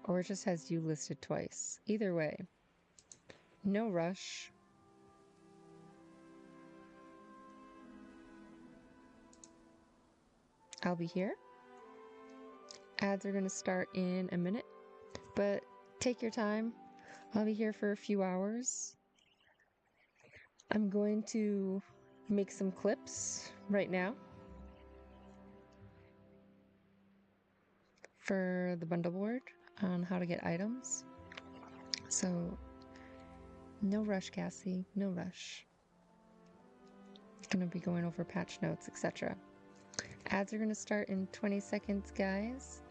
Or it just has you listed twice. Either way, no rush. I'll be here. Ads are going to start in a minute, but take your time. I'll be here for a few hours. I'm going to make some clips right now for the bundle board on how to get items. So, no rush, Cassie, no rush. Going to be going over patch notes, etc. Ads are going to start in 20 seconds, guys.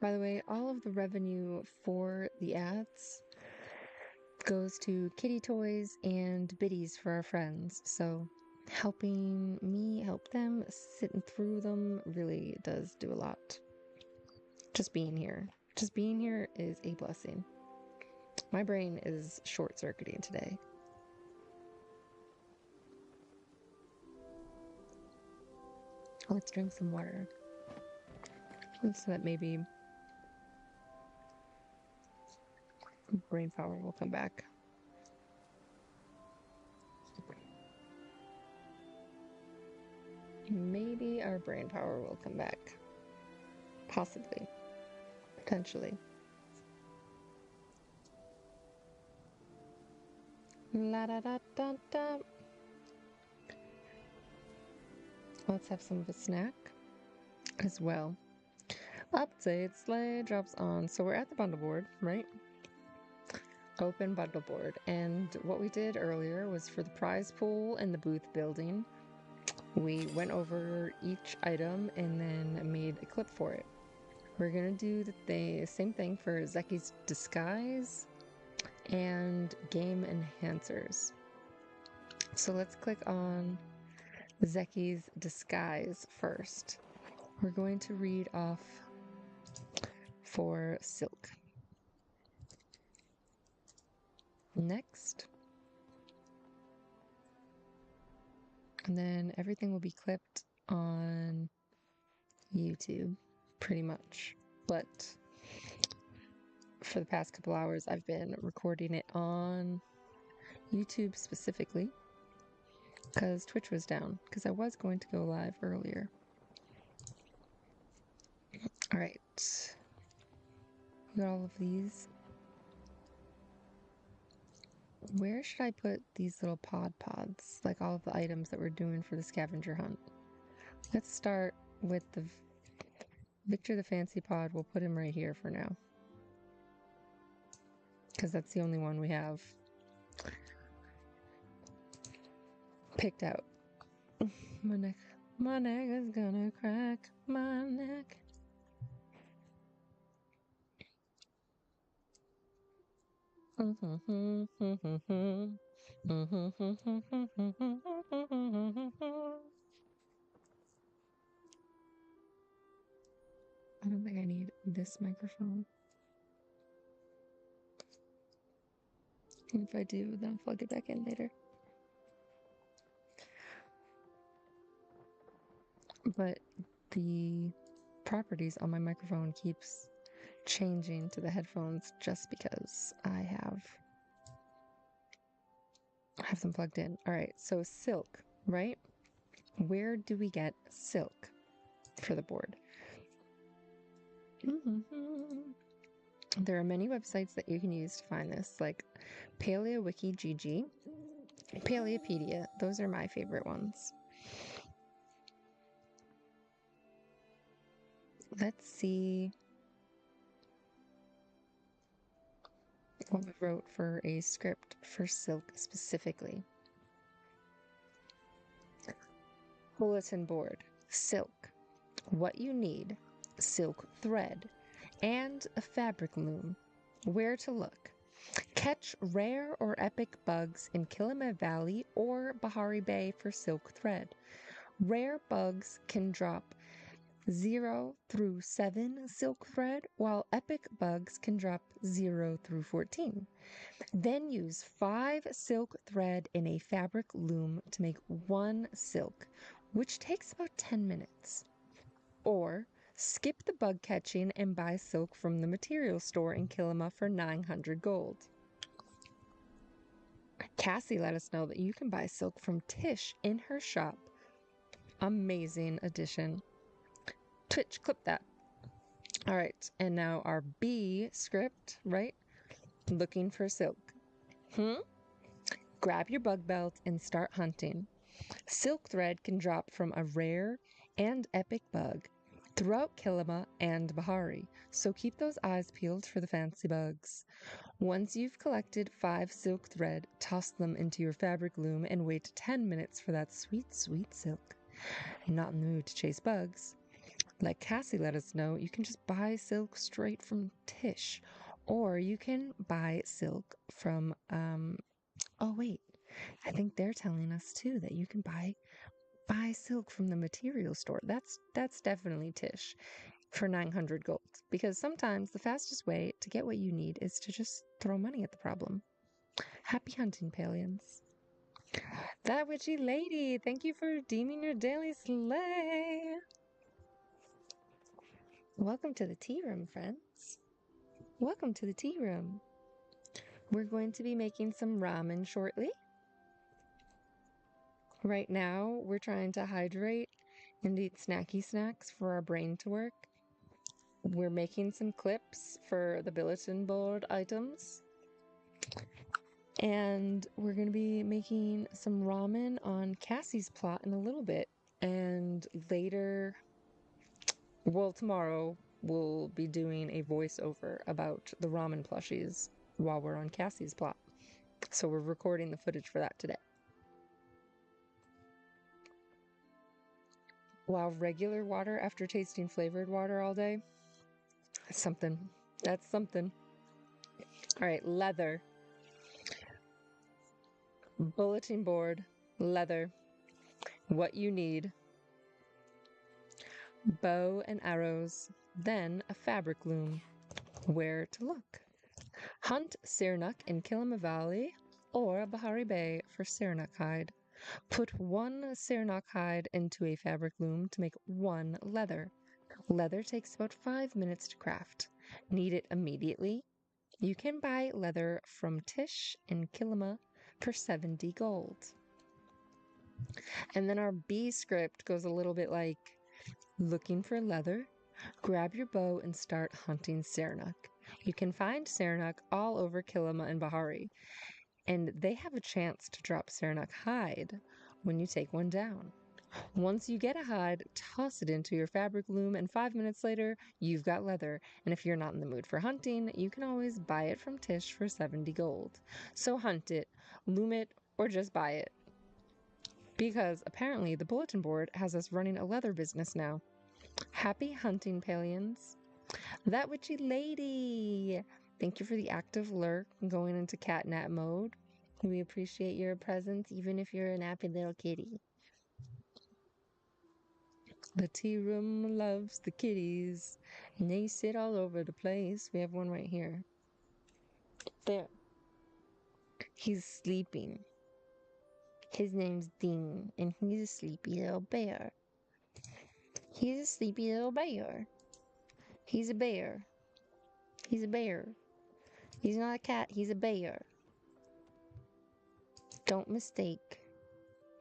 By the way, all of the revenue for the ads goes to kitty toys and biddies for our friends. So helping me help them, sitting through them really does do a lot. Just being here is a blessing. My brain is short-circuiting today. Let's drink some water. So that maybe brain power will come back. Maybe our brain power will come back. Possibly. Potentially. La da da da da. Let's have some of a snack as well. Update sleigh drops on. So we're at the bundle board, right? Open bundle board. And what we did earlier was for the prize pool and the booth building, we went over each item and then made a clip for it. We're gonna do the same thing for Zeki's disguise and game enhancers. So let's click on Zeki's disguise first. We're going to read off for Silk. Next. And then everything will be clipped on YouTube, pretty much. But for the past couple hours, I've been recording it on YouTube specifically because Twitch was down, because I was going to go live earlier. All right. Got all of these. Where should I put these little pods? Like all of the items that we're doing for the scavenger hunt. Let's start with the Victor the Fancy pod. We'll put him right here for now, because that's the only one we have picked out. My neck is gonna crack. My neck. I don't think I need this microphone. If I do, then I'll plug it back in later. But the properties on my microphone keeps changing to the headphones just because I have them plugged in. All right, so silk, right? Where do we get silk for the board? There are many websites that you can use to find this, like Palia Wiki GG, Paleopedia. Those are my favorite ones. Let's see what we wrote for a script for silk specifically. Bulletin board, silk. What you need, silk thread, and a fabric loom. Where to look. Catch rare or epic bugs in Killamette Valley or Bahari Bay for silk thread. Rare bugs can drop 0 through 7 silk thread, while epic bugs can drop 0 through 14. Then use 5 silk thread in a fabric loom to make 1 silk, which takes about 10 minutes. Or skip the bug catching and buy silk from the material store in Kilima for 900 gold. Cassie let us know that you can buy silk from Tish in her shop. Amazing addition. Twitch, clip that. All right, and now our B script, right? Looking for silk. Grab your bug belt and start hunting. Silk thread can drop from a rare and epic bug throughout Kilima and Bahari, so keep those eyes peeled for the fancy bugs. Once you've collected 5 silk thread, toss them into your fabric loom and wait 10 minutes for that sweet, sweet silk. Not in the mood to chase bugs? Like Cassie let us know, you can just buy silk straight from Tish, or you can buy silk from, oh wait, I think they're telling us too that you can buy silk from the material store. That's definitely Tish for 900 gold, because sometimes the fastest way to get what you need is to just throw money at the problem. Happy hunting, Palians. That witchy lady, thank you for redeeming your daily slay. Welcome to the tea room, friends. Welcome to the tea room. We're going to be making some ramen shortly. Right now, we're trying to hydrate and eat snacky snacks for our brain to work. We're making some clips for the bulletin board items. And we're going to be making some ramen on Cassie's plot in a little bit. And later, well, tomorrow, we'll be doing a voiceover about the ramen plushies while we're on Cassie's plot. So we're recording the footage for that today. While regular water after tasting flavored water all day, that's something. That's something. All right, leather. Bulletin board, leather. What you need. Bow and arrows, then a fabric loom. Where to look. Hunt Sirnak in Kilima Valley or Bahari Bay for Sirnak hide. Put 1 Sirnak hide into a fabric loom to make 1 leather. Leather takes about 5 minutes to craft. Need it immediately? You can buy leather from Tish in Kilima for 70 gold. And then our B script goes a little bit like, looking for leather? Grab your bow and start hunting Sirnak. You can find Sirnak all over Kilima and Bahari, and they have a chance to drop Sirnak hide when you take one down. Once you get a hide, toss it into your fabric loom, and 5 minutes later, you've got leather. And if you're not in the mood for hunting, you can always buy it from Tish for 70 gold. So hunt it, loom it, or just buy it. Because apparently the bulletin board has us running a leather business now. Happy hunting, Palians. That witchy lady! Thank you for the active lurk going into catnap mode. We appreciate your presence, even if you're a nappy little kitty. The tea room loves the kitties, and they sit all over the place. We have one right here. There. He's sleeping. His name's Dean, and he's a sleepy little bear. He's a sleepy little bear. He's a bear. He's a bear. He's not a cat, he's a bear. Don't mistake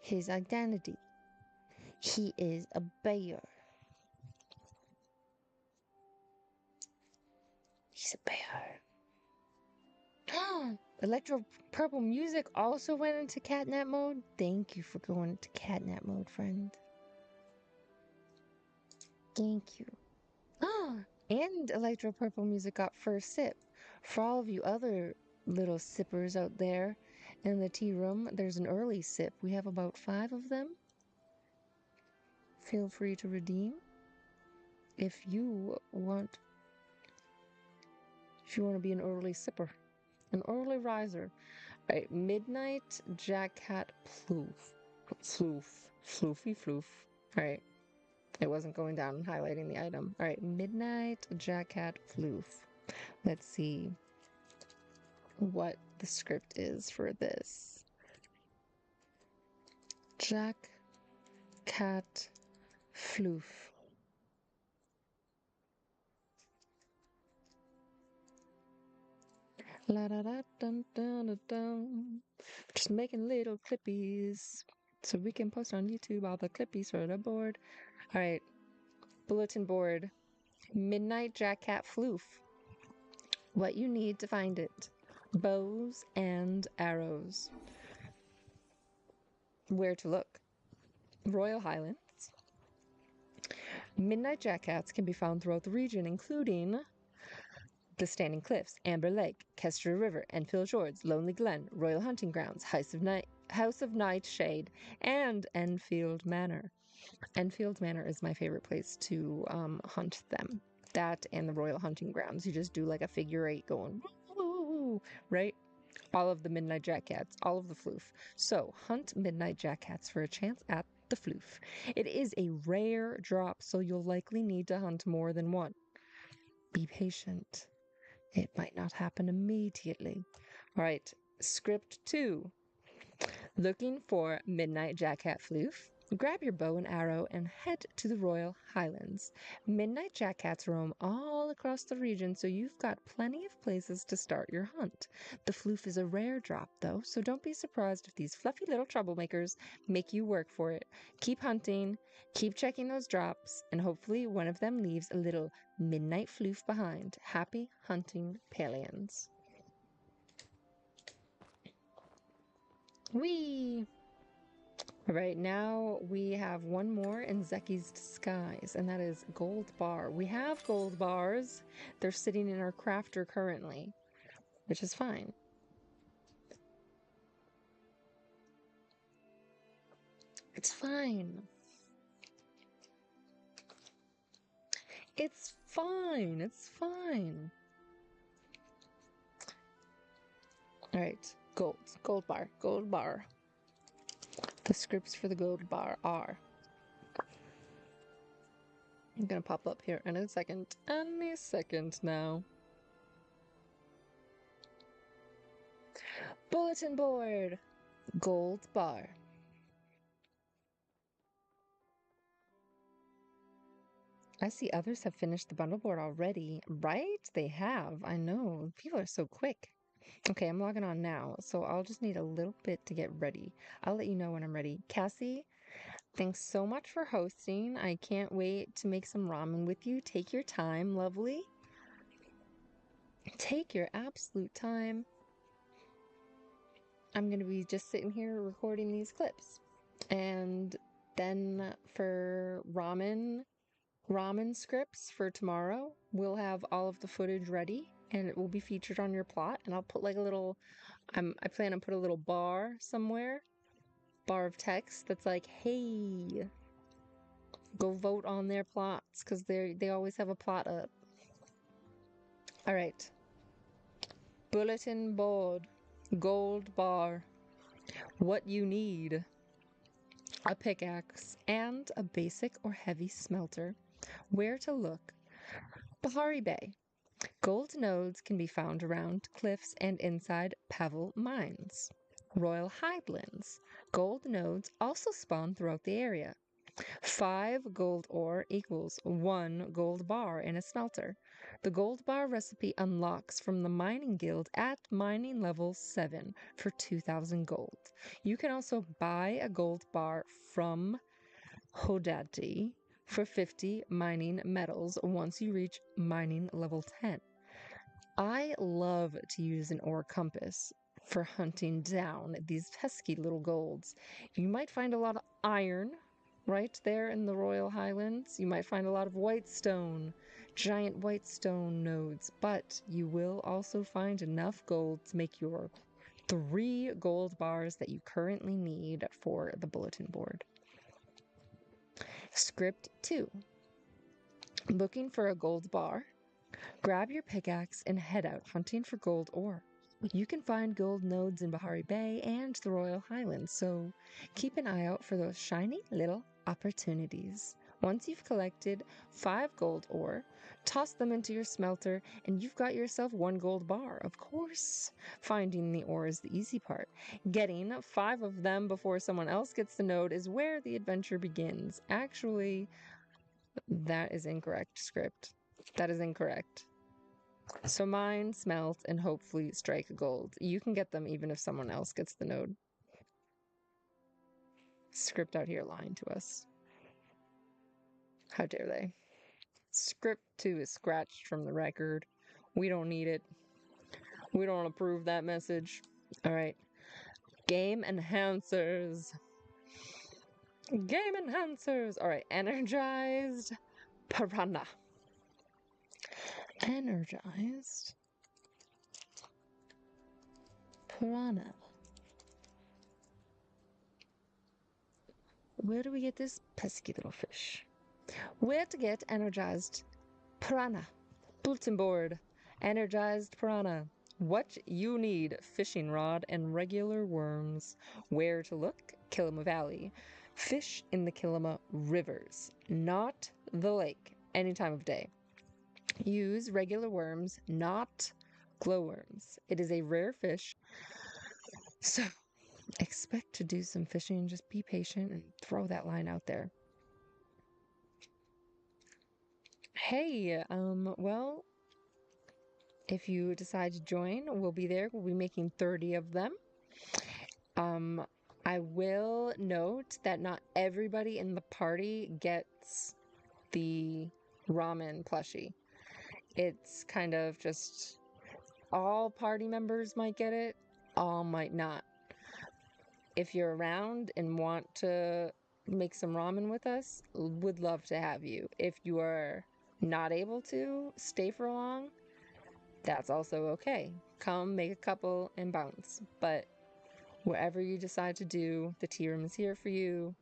his identity. He is a bear. He's a bear. Electro purple music also went into catnap mode. Thank you for going into catnap mode, friend. Thank you. And electro purple music got first sip. For all of you other little sippers out there in the tea room, there's an early sip. We have about 5 of them. Feel free to redeem if you want to be an early sipper, an early riser. All right, Midnight Jack Cat Floof. Floofy floof. All right. It wasn't going down and highlighting the item. All right, Midnight Jackcat Floof. Let's see what the script is for this. Jack Cat Floof. La da da dun dun dun dun. Just making little clippies so we can post on YouTube all the clippies for the board. All right, bulletin board. Midnight Jackcat Floof. What you need to find it: bows and arrows. Where to look: Royal Highlands. Midnight jackcats can be found throughout the region, including the Standing Cliffs, Amber Lake, Kestrel River, Enfield Fjords, Lonely Glen, Royal Hunting Grounds, House of Nightshade, and Enfield Manor. Enfield Manor is my favorite place to hunt them. That and the Royal Hunting Grounds. You just do like a figure eight going, woo, right? All of the Midnight Jackcats, all of the floof. So hunt Midnight Jackcats for a chance at the floof. It is a rare drop, so you'll likely need to hunt more than one. Be patient. It might not happen immediately. All right, script 2. Looking for Midnight Jackcat Floof? Grab your bow and arrow and head to the Royal Highlands. Midnight Jackcats roam all across the region, so you've got plenty of places to start your hunt. The floof is a rare drop, though, so don't be surprised if these fluffy little troublemakers make you work for it. Keep hunting, keep checking those drops, and hopefully one of them leaves a little midnight floof behind. Happy hunting, Palians. Whee! Right now, we have one more in Zeki's disguise, and that is gold bar. We have gold bars. They're sitting in our crafter currently, which is fine. It's fine. It's fine. It's fine. All right, gold bar. The scripts for the gold bar are... I'm gonna pop up here in a second. Any second now. Bulletin board. Gold bar. I see others have finished the bundle board already. Right? They have. I know. People are so quick. Okay, I'm logging on now, so I'll just need a little bit to get ready. I'll let you know when I'm ready. Cassie, thanks so much for hosting. I can't wait to make some ramen with you. Take your time, lovely. Take your absolute time. I'm going to be just sitting here recording these clips. And then for ramen scripts for tomorrow, we'll have all of the footage ready and it will be featured on your plot. And I'll put like a little, I plan on put a little bar somewhere, bar of text that's like, hey, go vote on their plots, because they always have a plot up. All right. Bulletin board. Gold bar. What you need: a pickaxe and a basic or heavy smelter. Where to look: Bahari Bay. Gold nodes can be found around cliffs and inside Pavel mines. Royal Highlands. Gold nodes also spawn throughout the area. 5 gold ore equals 1 gold bar in a smelter. The gold bar recipe unlocks from the mining guild at mining level 7 for 2,000 gold. You can also buy a gold bar from Hodati for 50 mining metals once you reach mining level 10. I love to use an ore compass for hunting down these pesky little golds. You might find a lot of iron right there in the Royal Highlands. You might find a lot of white stone, giant white stone nodes, but you will also find enough gold to make your 3 gold bars that you currently need for the bulletin board. Script 2. Looking for a gold bar? Grab your pickaxe and head out hunting for gold ore. You can find gold nodes in Bahari Bay and the Royal Highlands, so keep an eye out for those shiny little opportunities. Once you've collected 5 gold ore, toss them into your smelter and you've got yourself 1 gold bar. Of course, finding the ore is the easy part. Getting 5 of them before someone else gets the node is where the adventure begins. Actually, that is incorrect, script. That is incorrect. So mine, smelt, and hopefully strike gold. You can get them even if someone else gets the node. Script out here lying to us. How dare they? Script 2 is scratched from the record. We don't need it. We don't approve that message. All right. Game enhancers. Game enhancers. All right. Energized piranha. Energized piranha. Where do we get this pesky little fish? Where to get energized piranha? Bulletin board. Energized piranha. What you need: fishing rod and regular worms. Where to look: Kilima Valley. Fish in the Kilima rivers, not the lake, any time of day. Use regular worms, not glowworms. It is a rare fish, so expect to do some fishing. Just be patient and throw that line out there. Hey, well, if you decide to join, we'll be there. We'll be making 30 of them. I will note that not everybody in the party gets the ramen plushie. It's kind of just all party members might get it, all might not. If you're around and want to make some ramen with us, would love to have you. If you are not able to stay for long, that's also okay. Come, make a couple, and bounce. But whatever you decide to do, the tea room is here for you.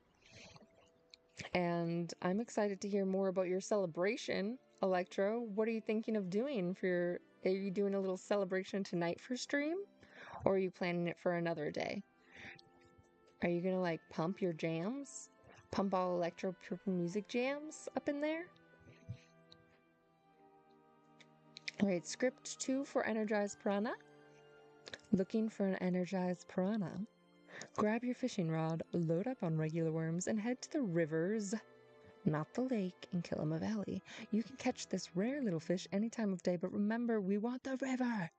And I'm excited to hear more about your celebration, Electro. What are you thinking of doing for are you doing a little celebration tonight for stream? Or are you planning it for another day? Are you gonna like pump your jams? Pump all Electro Purple Music jams up in there? Alright, script 2 for Energized Piranha. Looking for an Energized Piranha? Grab your fishing rod, load up on regular worms, and head to the rivers, not the lake, in Kilima Valley. You can catch this rare little fish any time of day, but remember, we want the river,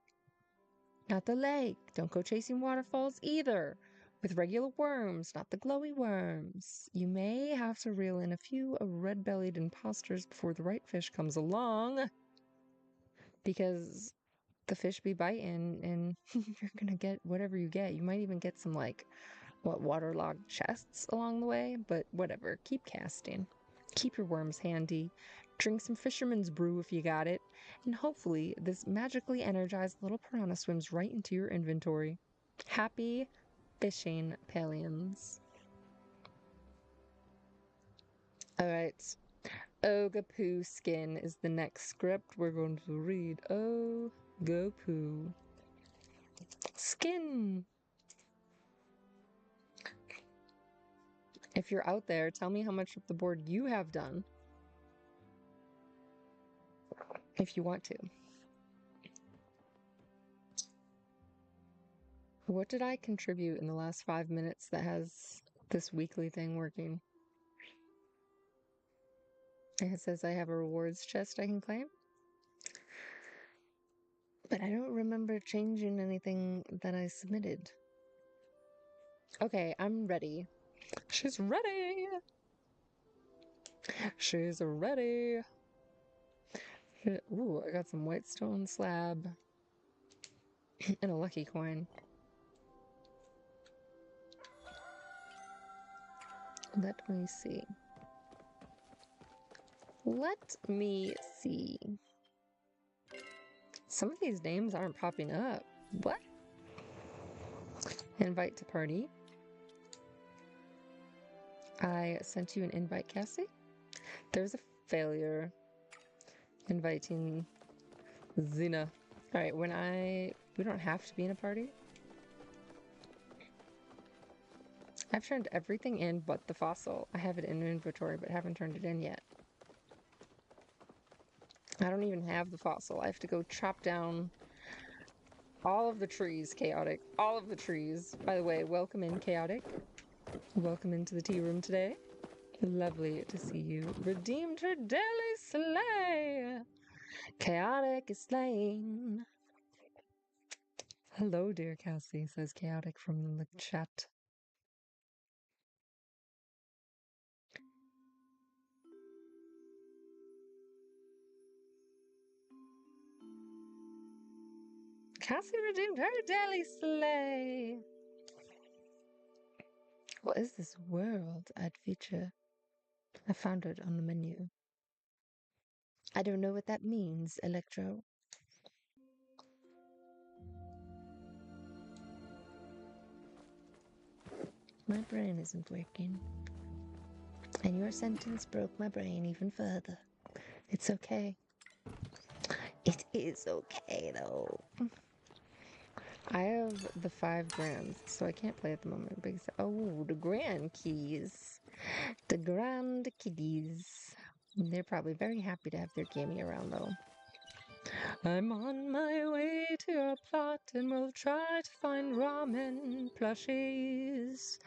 not the lake. Don't go chasing waterfalls either, with regular worms, not the glowy worms. You may have to reel in a few red-bellied imposters before the right fish comes along, because the fish be biting and you're gonna get whatever you get. You might even get some like waterlogged chests along the way, but whatever. Keep casting. Keep your worms handy. Drink some fisherman's brew if you got it, and hopefully this magically energized little piranha swims right into your inventory. Happy fishing, Palians. Alright. Ogapoo Skin is the next script we're going to read. Ogapoo Skin. If you're out there, tell me how much of the board you have done. If you want to. What did I contribute in the last 5 minutes that has this weekly thing working? It says I have a rewards chest I can claim. But I don't remember changing anything that I submitted. Okay, I'm ready. She's ready! She's ready! Ooh, I got some white stone slab and a lucky coin. Let me see. Let me see. Some of these names aren't popping up. What? Invite to party. I sent you an invite, Cassie. There's a failure. Inviting Zena. Alright, we don't have to be in a party. I've turned everything in but the fossil. I have it in inventory, but haven't turned it in yet. I don't even have the fossil. I have to go chop down all of the trees, Chaotic. All of the trees. By the way, welcome in, Chaotic. Welcome into the tea room today. Lovely to see you. Redeemed her daily slay. Chaotic is slain. Hello, dear Cassie, says Chaotic from the chat. Cassie redeemed her daily slay. What is this world? Add feature. I found it on the menu. I don't know what that means, Electro. My brain isn't working. And your sentence broke my brain even further. It's okay. It is okay, though. I have the 5 grands, so I can't play at the moment. Because, oh, the grand keys. The grand kiddies. They're probably very happy to have their gaming around, though. I'm on my way to your plot and we'll try to find ramen plushies.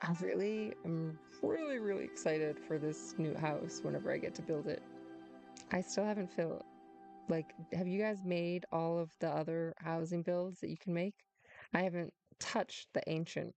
I'm really excited for this new house whenever I get to build it. I still haven't filled, like, have you guys made all of the other housing builds that you can make? I haven't touched the ancient